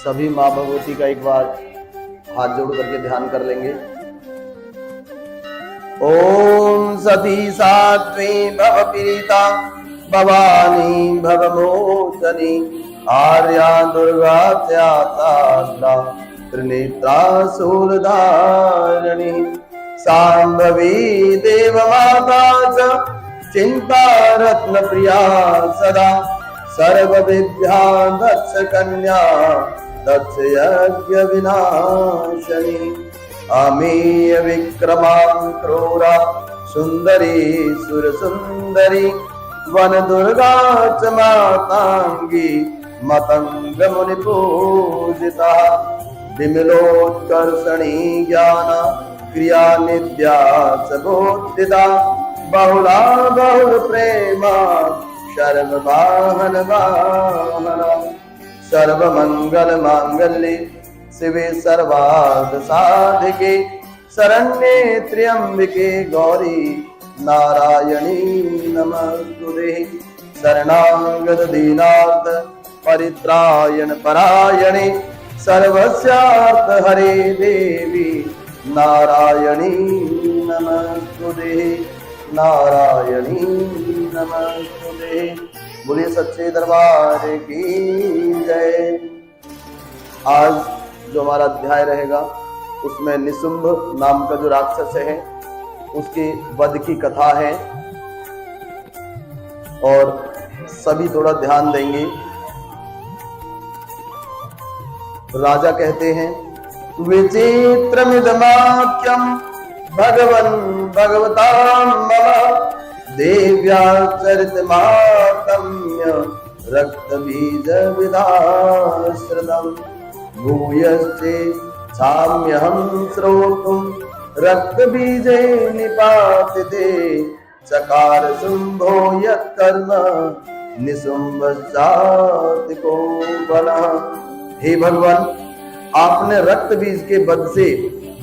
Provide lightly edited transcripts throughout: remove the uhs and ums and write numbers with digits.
सभी माँ भगवती का एक बार हाथ जोड़ करके ध्यान कर लेंगे। ओम सती सात्वी भव पीड़िता भवानी भवमोचनी आर्या दुर्गा त्याता त्रिनेत्रा शूलधारिणी सांभवी देवमाता च चिंता रत्न प्रिया सदा सर्व विद्या दक्ष कन्या दक्ष यज्ञ विनाशनी अमीय विक्रमा क्रूरा सुंदरी सुर सुंदरी वन दुर्गा च मातांगी मतंग मुनि पूजिता विमलोत्कर्षणी ज्ञान क्रिया निद्या च बोधिता बहुला बहुल प्रेमा सर्ववाहन वाहना सर्वमंगल मांगल्ये शिवे सर्वार्थ साधिके शरण्ये त्र्यंबके गौरी नारायणी नमस्तुते शरणागत दीनार्थ परित्रायण परायणे सर्वस्यार्थ हरे देवी नारायणी नमस्तुते नारायणी नमस्तुते। बोलिए सच्चे दरबार की जय। आज जो हमारा अध्याय रहेगा उसमें निशुंभ नाम का जो राक्षस है उसके वध की कथा है और सभी थोड़ा ध्यान देंगे। राजा कहते हैं विचित्रमिदमाख्यम भगवन् भगवता मम देव्या चरितमातम्य रक्तबीज विधाश्रितम् भूयश्चे छाम्यहं श्रोतुं रक्तबीजे निपातिते चकार शुंभो यत्कर्म निशुंभश्चातिको बलः। हे भगवान, आपने रक्त बीज के वध से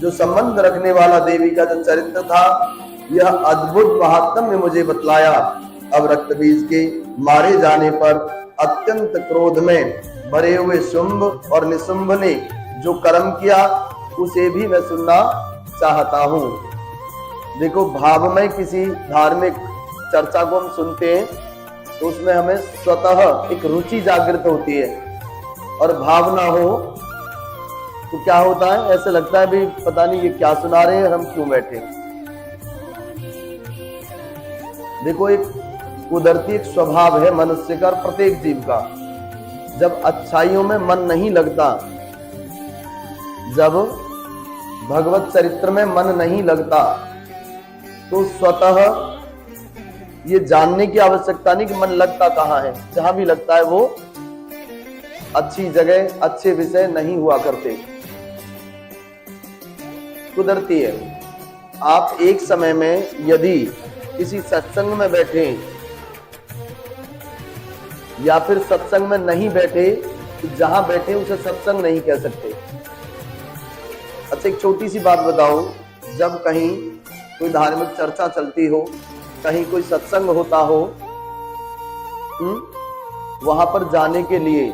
जो संबंध रखने वाला देवी का जो चरित्र था यह अद्भुत महात्म्य मुझे बतलाया। अब रक्त बीज के मारे जाने पर अत्यंत क्रोध में भरे हुए शुंभ और निशुंभ ने जो कर्म किया उसे भी मैं सुनना चाहता हूँ। देखो, भाव में किसी धार्मिक चर्चा को हम सुनते हैं तो उसमें हमें स्वतः एक रुचि जागृत होती है और भावना हो तो क्या होता है, ऐसे लगता है भी पता नहीं ये क्या सुना रहे हैं, हम क्यों बैठे। देखो, एक कुदरती एक स्वभाव है मनुष्य का, प्रत्येक जीव का। जब अच्छाइयों में मन नहीं लगता, जब भगवत चरित्र में मन नहीं लगता तो स्वतः ये जानने की आवश्यकता नहीं कि मन लगता कहाँ है। जहां भी लगता है वो अच्छी जगह, अच्छे विषय नहीं हुआ करते, कुदरती है। आप एक समय में यदि किसी सत्संग में बैठे या फिर सत्संग में नहीं बैठे तो जहां बैठे उसे सत्संग नहीं कह सकते। अच्छा, एक छोटी सी बात बताऊं, जब कहीं कोई धार्मिक चर्चा चलती हो, कहीं कोई सत्संग होता हो, वहां पर जाने के लिए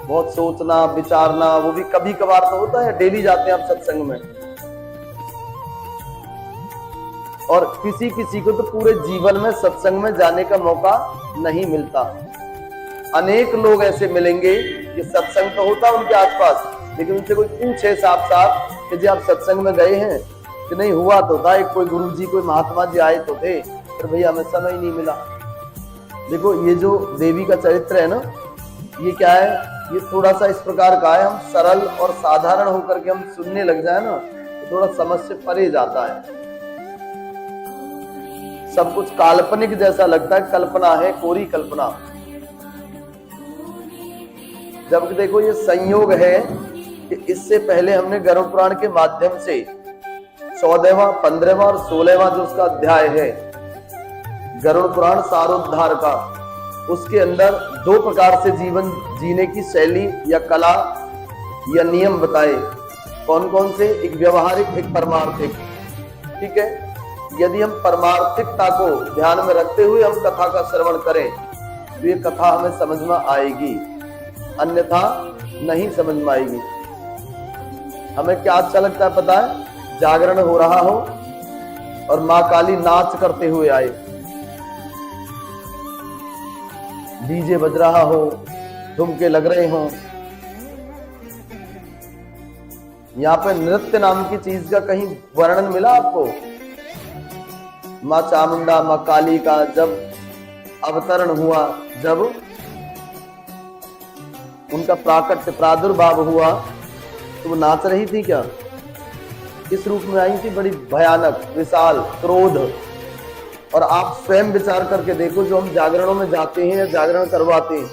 बहुत सोचना विचारना, वो भी कभी कभार तो होता है, डेली जाते हैं आप सत्संग में। और किसी किसी को तो पूरे जीवन में सत्संग में जाने का मौका नहीं मिलता। अनेक लोग ऐसे मिलेंगे कि सत्संग तो होता उनके आसपास, लेकिन उनसे कोई पूछे साफ साफ कि जी आप सत्संग में गए हैं कि नहीं, हुआ तो था, एक कोई गुरुजी कोई महात्मा जी आए तो थे, पर भैया हमें समय नहीं मिला। देखो, ये जो देवी का चरित्र है ना, ये क्या है, ये थोड़ा सा इस प्रकार का है, हम सरल और साधारण होकर के हम सुनने लग जाए ना तो थोड़ा समझ से परे जाता है। सब कुछ काल्पनिक जैसा लगता है, कल्पना है, कोरी कल्पना। जबकि देखो, ये संयोग है कि इससे पहले हमने गरुड़ पुराण के माध्यम से 14वां, 15वां और 16वां जो उसका अध्याय है गरुड़ पुराण सारोद्धार का, उसके अंदर दो प्रकार से जीवन जीने की शैली या कला या नियम बताए। कौन कौन से? एक व्यवहारिक, एक परमार्थिक। ठीक है, यदि हम परमार्थिकता को ध्यान में रखते हुए हम कथा का श्रवण करें तो ये कथा हमें समझ में आएगी। अन्यथा नहीं समझ में आएगी। हमें क्या अच्छा लगता है पता है? जागरण हो रहा हो और मां काली नाच करते हुए आए, डीजे बज रहा हो, ठुमके लग रहे हों। यहाँ पे नृत्य नाम की चीज का कहीं वर्णन मिला आपको? मां चामुंडा, मां काली का जब अवतरण हुआ, जब उनका प्राकट्य प्रादुर्भाव हुआ, तो वो नाच रही थी क्या? किस रूप में आई थी? बड़ी भयानक, विशाल, क्रोध। और आप स्वयं विचार करके देखो, जो हम जागरणों में जाते हैं या जागरण करवाते हैं,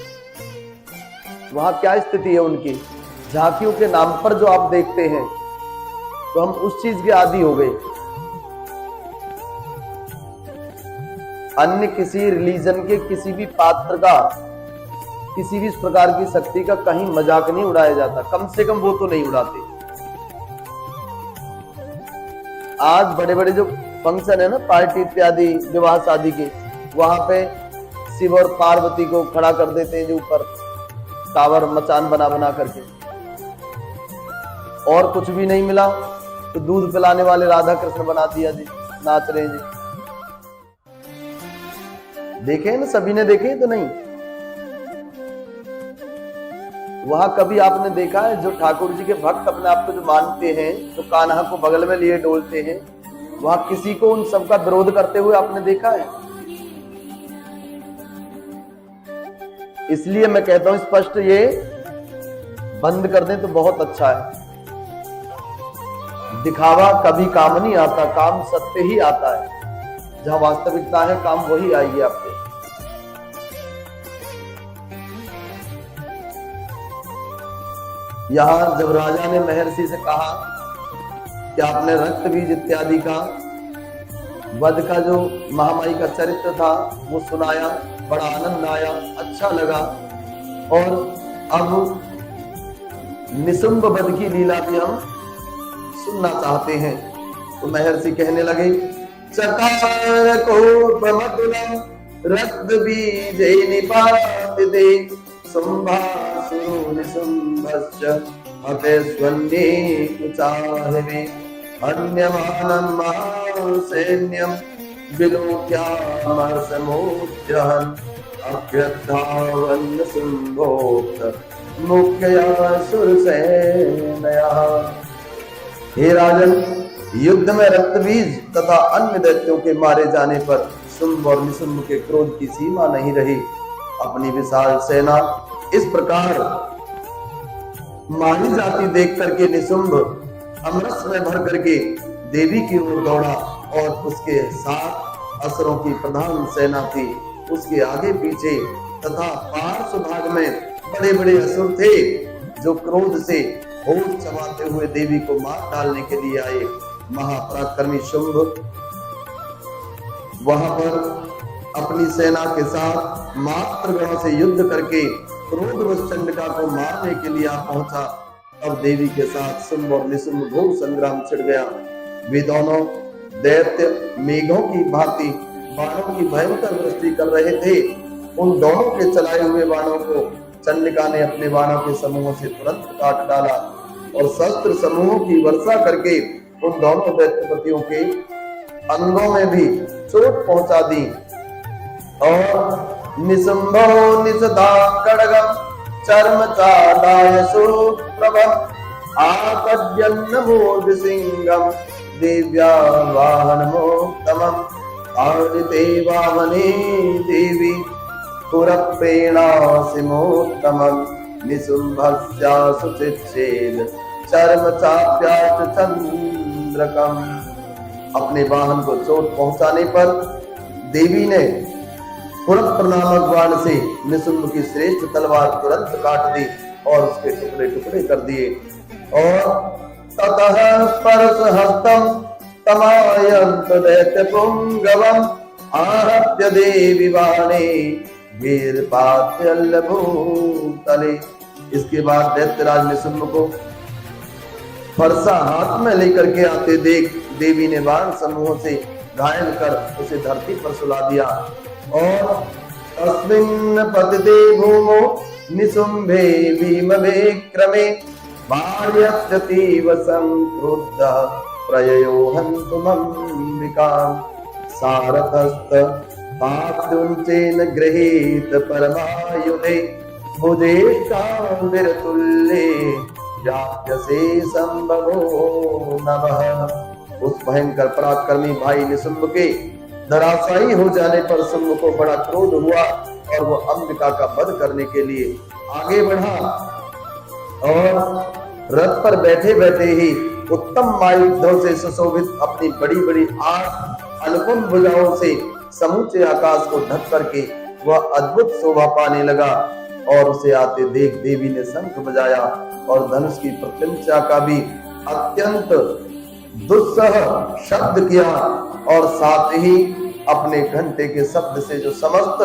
वहां क्या स्थिति है उनकी? झांकियों के नाम पर जो आप देखते हैं, तो हम उस चीज के आदी हो गए। अन्य किसी रिलीजन के किसी भी पात्र का, किसी भी इस प्रकार की शक्ति का कहीं मजाक नहीं उड़ाया जाता, कम से कम वो तो नहीं उड़ाते। आज बड़े बड़े जो फंक्शन है ना, पार्टी इत्यादि, विवाह शादी के, वहां पे शिव और पार्वती को खड़ा कर देते हैं जो ऊपर टावर मचान बना बना करके, और कुछ भी नहीं मिला तो दूध पिलाने वाले राधा कृष्ण बना दिया जी, नाच रहे जी। देखे ना, सभी ने देखे तो नहीं? वहां कभी आपने देखा है जो ठाकुर जी के भक्त अपने आप को जो मानते हैं, जो कान्हा को बगल में लिए डोलते हैं, वहां किसी को उन सबका विरोध करते हुए आपने देखा है? इसलिए मैं कहता हूं स्पष्ट ये बंद कर दें तो बहुत अच्छा है। दिखावा कभी काम नहीं आता, काम सत्य ही आता है। जहां वास्तविकता है, काम वही आएगी आपके। यहां जब राजा ने महर्षि से कहा कि आपने रक्त बीज इत्यादि का वध का जो महामाई का चरित्र था वो सुनाया, बड़ा आनंद आया, अच्छा लगा, और अब निशुंभ वध की लीला भी हम सुनना चाहते हैं। तो महर्षि कहने लगे, चकार को मधुरम रक्त बीज निपातिते शुंभासुरो निशुंभश्च अपेस्वन्ये कुचाहवे अन्यमानं महासैन्यं विलोक्यामर्षमोद्यहन् अभ्यद्धावन् शुंभोक्त मुख्यया सुरसेनया। हे राजन, युद्ध में रक्तबीज तथा अन्य दैत्यों के मारे जाने पर शुंभ और निशुंभ के क्रोध की सीमा नहीं रही। अपनी विशाल सेना इस प्रकार मारी जाती देख करके निशुंभ अमरस में भर करके देवी की ओर दौड़ा, और उसके साथ असुरों की प्रधान सेना थी, उसके आगे पीछे तथा पार्श्व भाग में बड़े बड़े असुर थे जो क्रोध से होश चबाते हुए देवी को मार डालने के लिए आए। महापराक्रमी शुंभ वहां पर अपनी सेना के साथ मात्र गणों से युद्ध करके क्रोधवश चंडिका को मारने के लिए आ पहुंचा। अब देवी के साथ शुंभ और निशुंभ घोर संग्राम छिड़ गया। वे दोनों दैत्य मेघों की भांति बाणों की भयंकर वृष्टि कर रहे थे। उन दोनों के चलाए हुए बाणों को चंडिका ने अपने बाणों के समूहों से तुरंत काट डाला और शस्त्र समूहों की वर्षा करके उन दोनों दैत्यपतियों के अंगों में भी चोट पहुंचा दी। और निशुंभो निषदा खड्गम चर्म चादाय सुप्रभम आकड्यन्न मूर्ध सिंहम दिव्या वाहनमोत्तमम आदिते वाहने देवी पुरप्रेणासिमोत्तमम निशुंभस्यासुचिच्छेद चर्म चाप्याच चंद्रकम। अपने वाहन को चोट पहुंचाने पर देवी ने पुरप्र नामक बाण से निशुंभ की श्रेष्ठ तलवार तुरंत काट दी और उसके टुकड़े टुकड़े कर दिए। और ततः स्पर्श हस्तम तमायंत दैत्य पुंगवम आहत्य देवी बाणे वीरपात्यल्ल भूतले। इसके बाद दैत्यराज निशुंभ को फरसा हाथ में लेकर के आते देख देवी ने बाण समूहों से घायल कर उसे धरती पर सुला दिया। और तस्मिन् पतिते भूमो निसुम्भे भीम विक्रमे मार्यत्यतीव संक्रुद्धः प्रययो हन्तुमम्बिकाम् सारथस्थ पादुंचेन गृहीत परमायुधे भुजेष्टाविरतुल्ये याप्यसे संभवो नमः। उस भयंकर पराक्रमी भाई निसुम्भ के धराशायी हो जाने पर शुंभ को बड़ा क्रोध हुआ और वो अंबिका का वध करने के लिए आगे बढ़ा और रथ पर बैठे बैठे ही उत्तम आयुधों से सुशोभित अपनी बड़ी बड़ी 8 अनुपम भुजाओं से समूचे आकाश को ढक करके वह अद्भुत शोभा पाने लगा। और उसे आते देख देवी ने शंख बजाया और धनुष की प्रत्यंचा का भी अत्यंत दुस्सह शब्द किया और साथ ही अपने घंटे के शब्द से जो समस्त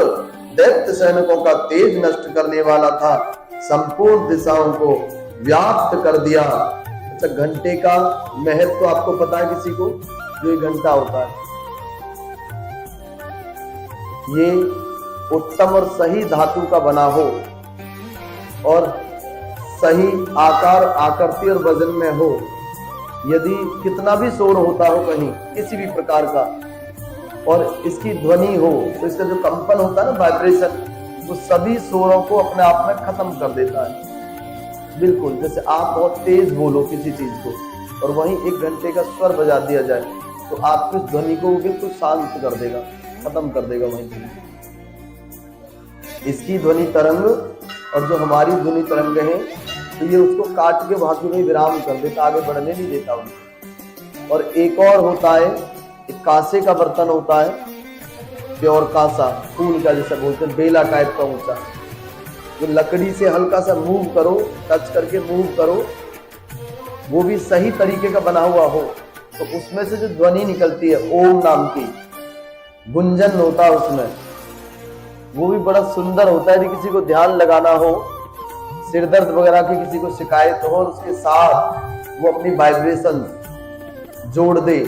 दैत्य सैनिकों का तेज नष्ट करने वाला था संपूर्ण दिशाओं को व्याप्त कर दिया। अच्छा, घंटे का महत्व तो आपको पता है किसी को? जो ये घंटा होता है ये उत्तम और सही धातु का बना हो और सही आकार आकृति और वजन में हो। यदि कितना भी शोर होता हो कहीं किसी भी प्रकार का और इसकी ध्वनि हो तो इसका जो कंपन होता है ना, वाइब्रेशन, वो सभी शोरों को अपने आप में खत्म कर देता है। बिल्कुल जैसे आप बहुत तेज बोलो किसी चीज को और वहीं 1 घंटे का स्वर बजा दिया जाए तो आपकी ध्वनि को बिल्कुल शांत कर देगा, खत्म कर देगा वहीं। इसकी ध्वनि तरंग और जो हमारी ध्वनि तरंग है तो ये उसको काट के वहां में विराम कर देता, आगे बढ़ने नहीं देता उनको। और एक और होता है, एक कांसे का बर्तन होता है, प्योर कांसा, फूल का जैसा बोलते हैं, बेला टाइप का ऊंचा, जो लकड़ी से हल्का सा मूव करो, टच करके मूव करो, वो भी सही तरीके का बना हुआ हो तो उसमें से जो ध्वनि निकलती है ओम नाम की, गुंजन होता है उसमें, वो भी बड़ा सुंदर होता है। यदि किसी को ध्यान लगाना हो, सिर दर्द वगैरह की किसी को शिकायत हो और उसके साथ वो अपनी वाइब्रेशन जोड़ दे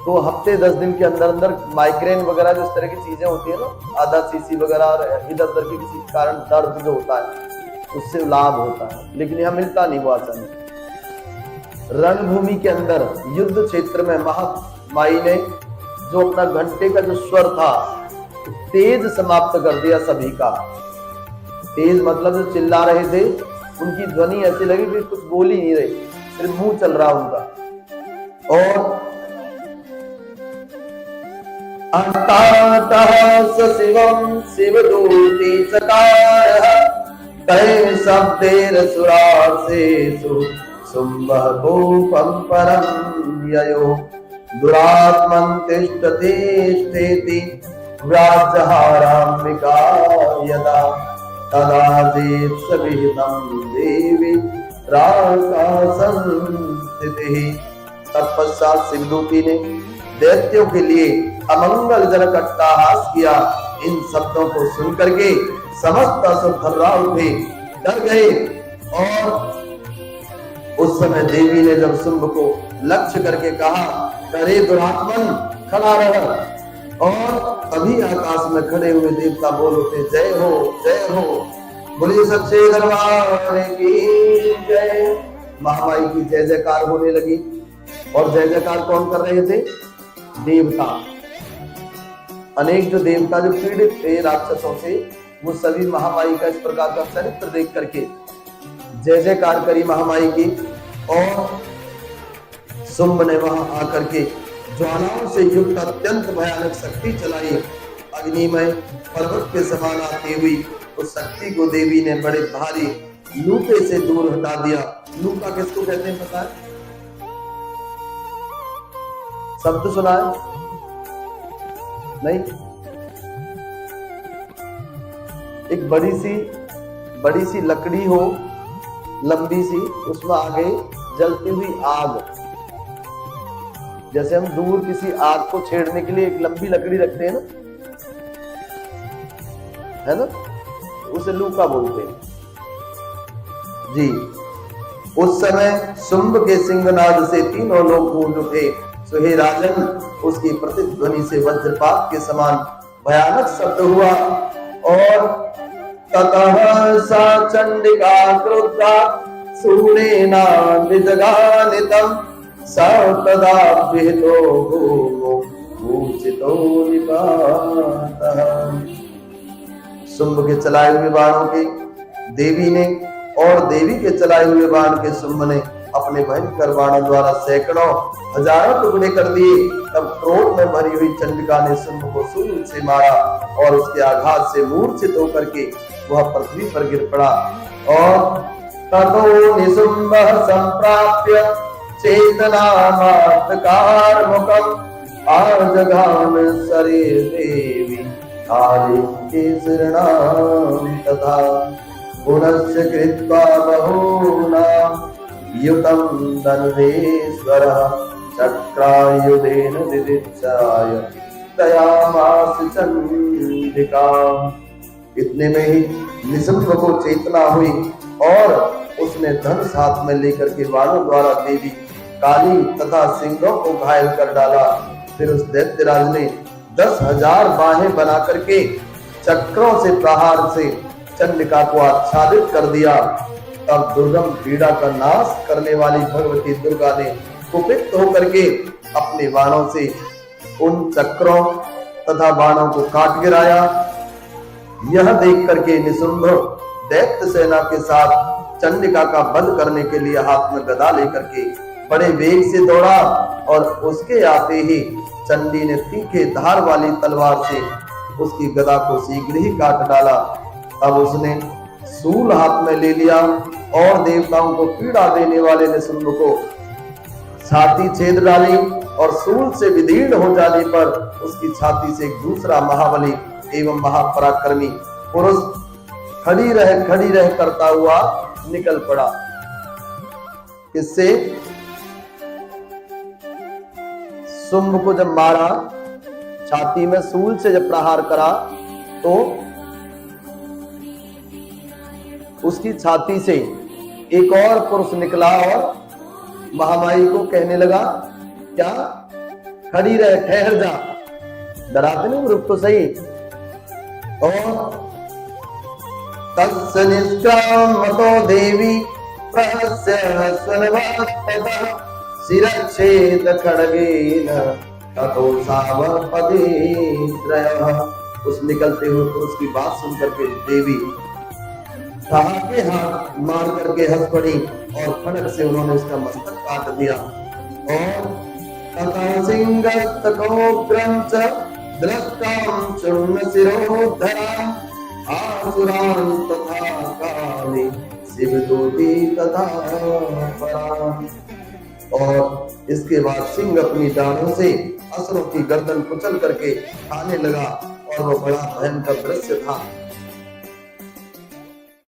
तो हफ्ते 10 दिन के अंदर अंदर माइग्रेन वगैरह जो इस तरह की चीजें होती है ना, आधा सीसी वगैरह और इधर उधर के किसी कारण दर्द जो होता है उससे लाभ होता है, लेकिन यहाँ मिलता नहीं वो आसान। रणभूमि के अंदर युद्ध क्षेत्र में महामाई ने जो अपना घंटे का जो स्वर था तेज समाप्त कर दिया सभी का। तेज मतलब जो चिल्ला रहे थे उनकी ध्वनि ऐसी लगी कि कुछ बोल ही नहीं रहे, सिर्फ मुंह चल रहा उनका। और अंतातः शिवं शिवदूती चकारः तय शब्देरसुरासेषु शुम्भः भूपं परं ययो दुरात्मन् तिष्ठति व्याजहाराम्बिका यदा तदा विहितं देवी राकासंस्थितिः। तत्पश्चात शिवदूती ने दैत्यों के लिए अमंगलजनक अट्टहास किया। इन शब्दों को सुन करके समस्त असुर थर्रा उठे, डर गए। और उस समय देवी ने जब शुंभ को लक्ष्य करके कहा, अरे दुरात्मन खड़ा रह, और तभी आकाश में खड़े हुए देवता बोल उठे, जय हो बोलिए सच्चे दरबार की जय। महामाई की जय जयकार होने लगी। और जय जयकार कौन कर रहे थे? देवता। अनेक जो देवता जो पीड़ित थे राक्षसों से, वो सभी महामाई का इस प्रकार का चरित्र देख करके जय जयकार करी महामाई की। और शुंभ ने वहां आकर के ज्वालाओं से युक्त अत्यंत भयानक शक्ति चलाई। अग्निमय पर्वत के समान आती हुई उस शक्ति को देवी ने बड़े भारी लूटे से दूर हटा दिया। लूका किसको कहते हैं पता है? शब्द सुना है? नहीं? एक बड़ी सी लकड़ी हो, लंबी सी, उसमें आगे जलती हुई आग। जैसे हम दूर किसी आग को छेड़ने के लिए एक लंबी लकड़ी रखते हैं ना, है ना, उसे लूका बोलते हैं जी। उस समय शुंभ के सिंहनाद से तीनों लोग गूंज उठे। सो हे राजन, उसकी प्रतिध्वनि से वज्रपात के समान भयानक शब्द हुआ और ततः सा चंडिका क्रुद्धा सूलेना निजगानितम् स तदा विहितो भूमो मूर्छितो निपातः। शुंभ के चलाए हुए बाणों के देवी ने और देवी के चलाए हुए बाण के शुंभ ने अपने भयंकर बाणों द्वारा सैकड़ों हजारों टुकड़े कर दिए। तब क्रोध में भरी हुई चंडिका ने शुंभ को शूल से मारा और उसके आघात से मूर्छित होकर के वह पृथ्वी पर गिर पड़ा। और ततो निशुंभ संप्राप्य चेतनामात्रकार मुखम आजघान शरीर देवी काली के शरणाम तथा पुनश्च कृत्वा बहूनां युतं धनुरेश्वरः चक्रायुधेन दिदिच्छाय दयामास चंडिका। इतने में ही निशुंभ को चेतना हुई और उसने धनुष हाथ में लेकर के बाणों द्वारा देवी काली तथा सिंहों को घायल कर डाला। फिर उस दैत्यराज ने 10,000 बाहें बना करके चक्रों से प्रहार से चंडिका को आच्छादित कर दिया। तब दुर्गम पीड़ा का नाश करने वाली भगवती दुर्गा ने कुपित होकर के अपने बाणों से उन चक्रों तथा बाणों को काट गिराया। यह देख करके निशुंभ दैत्य सेना के साथ चंडिका का वध करने के लिए हाथ में गदा लेकर के बड़े वेग से दौड़ा और उसके आते ही चंडी ने तीखे धार वाली तलवार से उसकी गदा को शीघ्र ही काट डाला। तब उसने शूल हाथ में ले लिया और देवताओं को पीड़ा देने वाले निशुंभ को छाती छेद डाली और शूल से विदीर्ण हो जाने पर उसकी छाती से एक दूसरा महाबली एवं महापराक्रमी पुरुष खड़ी रह करता हुआ निकल पड़ा। इससे शुंभ को जब मारा, छाती में शूल से जब प्रहार करा तो उसकी छाती से एक और पुरुष निकला और महामाई को कहने लगा, क्या खड़ी रह, ठहर जा, डराते नहीं, रुक तो सही। और तस्य निष्क्रामतो देवी प्रहस्य स्वनवत्ततः शिरच्छेद खड्गेन ततो सावपदे त्रयः। उस निकलते हुए पुरुष की बात सुनकर के देवी ठहाके हाथ मार करके हंस पड़ी और फटक से उन्होंने उसका मस्तक काट दिया। और तथा सिंहस्तकोग्रं च दृष्टां चूर्ण शिरोधरां आसुरान् तथा काले शिवदूती तथा परां। और इसके बाद सिंह अपनी डालों से असुरों की गर्दन कुचल करके खाने लगा और वह बड़ा भयंकर दृश्य था।